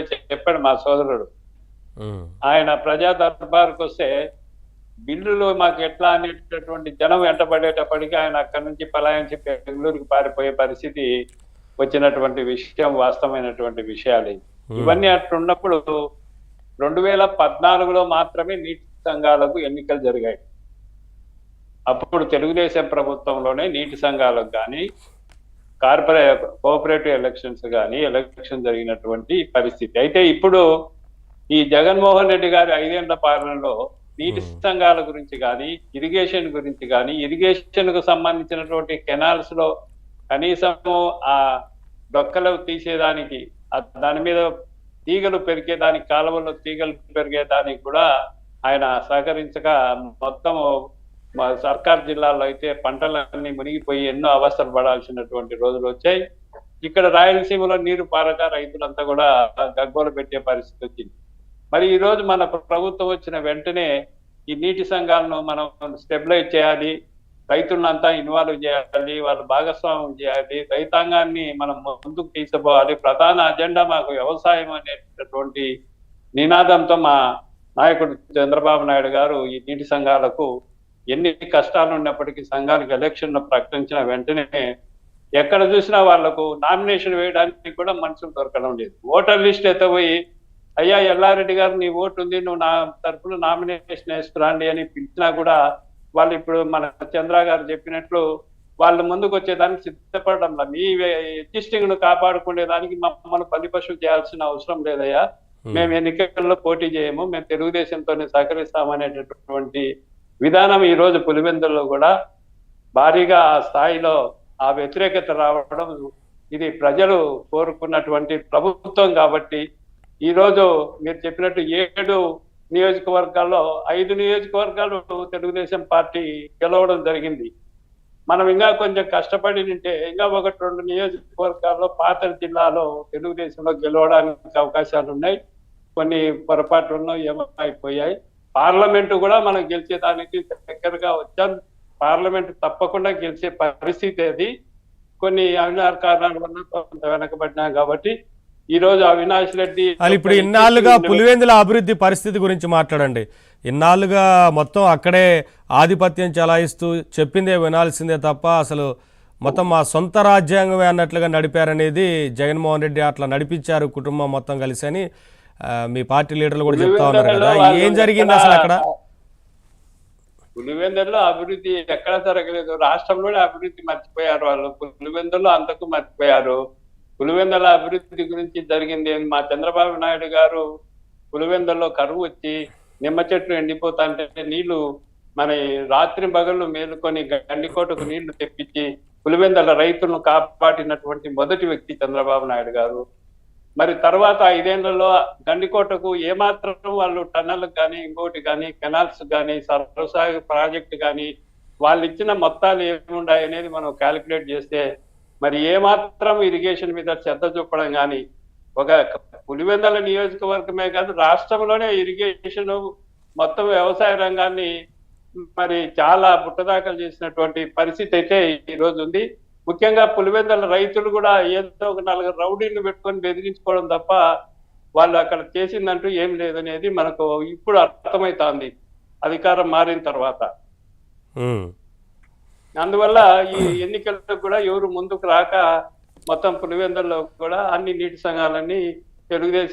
ఇప్పుడే చెప్పాడు మా సోదరుడు. ఆయన ప్రజా దర్బార్కు వస్తే బిల్లులు మాకు ఎట్లా అనేటటువంటి జనం వెంటబడేటప్పటికీ ఆయన అక్కడి నుంచి పలాయించి బెంగళూరుకి పారిపోయే పరిస్థితి వచ్చినటువంటి విషయం వాస్తవమైనటువంటి విషయాలు. ఇవన్నీ అట్లున్నప్పుడు 2014లో మాత్రమే నీటి సంఘాలకు ఎన్నికలు జరిగాయి. అప్పుడు తెలుగుదేశం ప్రభుత్వంలోనే నీటి సంఘాలకు కానీ కోఆపరేటివ్ ఎలక్షన్స్ కానీ ఎలక్షన్ జరిగినటువంటి పరిస్థితి. అయితే ఇప్పుడు ఈ జగన్మోహన్ రెడ్డి గారి 5 ఏళ్ల పాలనలో నీటి సంఘాల గురించి కానీ ఇరిగేషన్ గురించి కానీ ఇరిగేషన్ కు సంబంధించినటువంటి కెనాల్స్ లో కనీసం ఆ డొక్కలు తీసేదానికి దాని మీద తీగలు పెరిగేదానికి కాలువల్లో తీగలు పెరిగేదానికి కూడా ఆయన సహకరించక మొత్తం సర్కార్ జిల్లాలో అయితే పంటలన్నీ మునిగిపోయి ఎన్నో అవస్థలు పడాల్సినటువంటి రోజులు వచ్చాయి. ఇక్కడ రాయలసీమలో నీరు పారక రైతులంతా కూడా గగ్గోలు పెట్టే పరిస్థితి వచ్చింది. మరి ఈ రోజు మన ప్రభుత్వం వచ్చిన వెంటనే ఈ నీటి సంఘాలను మనం స్టెబిలైజ్ చేయాలి, రైతులంతా ఇన్వాల్వ్ చేయాలి, వాళ్ళు భాగస్వామ్యం చేయాలి, రైతాంగాన్ని మనం ముందుకు తీసుకుపోవాలి. ప్రధాన అజెండా మాకు వ్యవసాయం అనేటటువంటి నినాదంతో మా నాయకుడు చంద్రబాబు నాయుడు గారు ఈ నీటి సంఘాలకు ఎన్ని కష్టాలు ఉన్నప్పటికీ సంఘానికి ఎలక్షన్ ప్రకటించిన వెంటనే ఎక్కడ చూసినా వాళ్లకు నామినేషన్ వేయడానికి కూడా మనుషులు దొరకడం లేదు. ఓటర్ లిస్ట్ ఎత్తపోయి అయ్యా ఎల్లారెడ్డి గారు నీ ఓటు ఉంది, నువ్వు నా తరఫున నామినేషన్ వేసుకురండి అని పిలిచినా కూడా వాళ్ళు ఇప్పుడు మన చంద్ర గారు చెప్పినట్లు వాళ్ళు ముందుకు వచ్చేదానికి సిద్ధపడడంలా. మీ ఎగ్జిస్టింగ్ ను కాపాడుకునేదానికి మమ్మల్ని బలిపశువు చేయాల్సిన అవసరం లేదయ్యా, మేము ఎన్నికల్లో పోటీ చేయము, మేము తెలుగుదేశంతోనే సహకరిస్తామనేటటువంటి విధానం ఈ రోజు పులివెందుల్లో కూడా భారీగా ఆ స్థాయిలో ఆ వ్యతిరేకత రావడం, ఇది ప్రజలు కోరుకున్నటువంటి ప్రభుత్వం కాబట్టి ఈ రోజు మీరు చెప్పినట్టు 7 నియోజకవర్గాల్లో 5 నియోజకవర్గాలు తెలుగుదేశం పార్టీ గెలవడం జరిగింది. మనం ఇంకా కొంచెం కష్టపడి ఉంటే ఇంకా 1-2 నియోజకవర్గాల్లో పాత జిల్లాలో తెలుగుదేశంలో గెలవడానికి అవకాశాలు ఉన్నాయి. కొన్ని పొరపాట్లను ఏమైపోయాయి. పార్లమెంటు కూడా మనం గెలిచేదానికి దగ్గరగా వచ్చాం. పార్లమెంట్ తప్పకుండా గెలిచే పరిస్థితి అది. కొన్ని అవినాశ కారణాల వల్ల కొంత వెనకబడినా కాబట్టి ఈ రోజు అవినాష్ రెడ్డి ఇప్పుడు ఇన్నాళ్ళుగా పులివెందుల అభివృద్ధి పరిస్థితి గురించి మాట్లాడండి. ఇన్నాళ్ళుగా మొత్తం అక్కడే ఆధిపత్యం చెలాయిస్తూ చెప్పిందే వినాల్సిందే తప్ప అసలు మొత్తం మా సొంత రాజ్యాంగమే అన్నట్లుగా నడిపారనేది జగన్మోహన్ రెడ్డి అట్లా నడిపించారు కుటుంబం మొత్తం కలిసి అని మీ పార్టీ లీడర్లు కూడా చెప్తా ఉన్నారు కదా. ఏం జరిగింది అసలు అక్కడ? పులివెందుల్లో అభివృద్ధి ఎక్కడ జరగలేదు. రాష్ట్రంలోనే అభివృద్ధి మర్చిపోయారు వాళ్ళు. పులివెందుల్లో అంతకు మర్చిపోయారు. పులివెందుల అభివృద్ధి గురించి జరిగింది మా చంద్రబాబు నాయుడు గారు పులివెందుల్లో కరువు వచ్చి నిమ్మ చెట్లు ఎండిపోతాంటే నీళ్లు మన రాత్రి పగళ్ళు మేలుకొని గండికోటకు నీళ్లు తెప్పించి పులివెందుల రైతులను కాపాడినటువంటి మొదటి వ్యక్తి చంద్రబాబు నాయుడు గారు. మరి తర్వాత 5 ఏళ్లలో గండికోటకు ఏమాత్రం వాళ్ళు టన్నెల్కి కానీ ఇంకోటి కానీ కెనాల్స్ కానీ సరసాగు ప్రాజెక్టు కానీ వాళ్ళు ఇచ్చిన మొత్తాలు ఏముండాయి అనేది మనం క్యాలిక్యులేట్ చేస్తే మరి ఏమాత్రం ఇరిగేషన్ మీద శ్రద్ధ చూపడం కానీ ఒక పులివెందుల నియోజకవర్గమే కాదు రాష్ట్రంలోనే ఇరిగేషన్ మొత్తం వ్యవసాయ రంగాన్ని మరి చాలా బుట్టదాఖలు చేసినటువంటి పరిస్థితి అయితే ఈ రోజు ఉంది. ముఖ్యంగా పులివెందుల రైతులు కూడా ఏదో ఒక 4 రౌడీలు పెట్టుకొని బెదిరించుకోవడం తప్ప వాళ్ళు అక్కడ చేసిందంటూ ఏం లేదనేది మనకు ఇప్పుడు అర్థమవుతోంది అధికారం మారిన తర్వాత. అందువల్ల ఈ ఎన్నికలకు కూడా ఎవరు ముందుకు రాక మొత్తం పులివెందుల్లో కూడా అన్ని నీటి సంఘాలన్నీ తెలుగుదేశం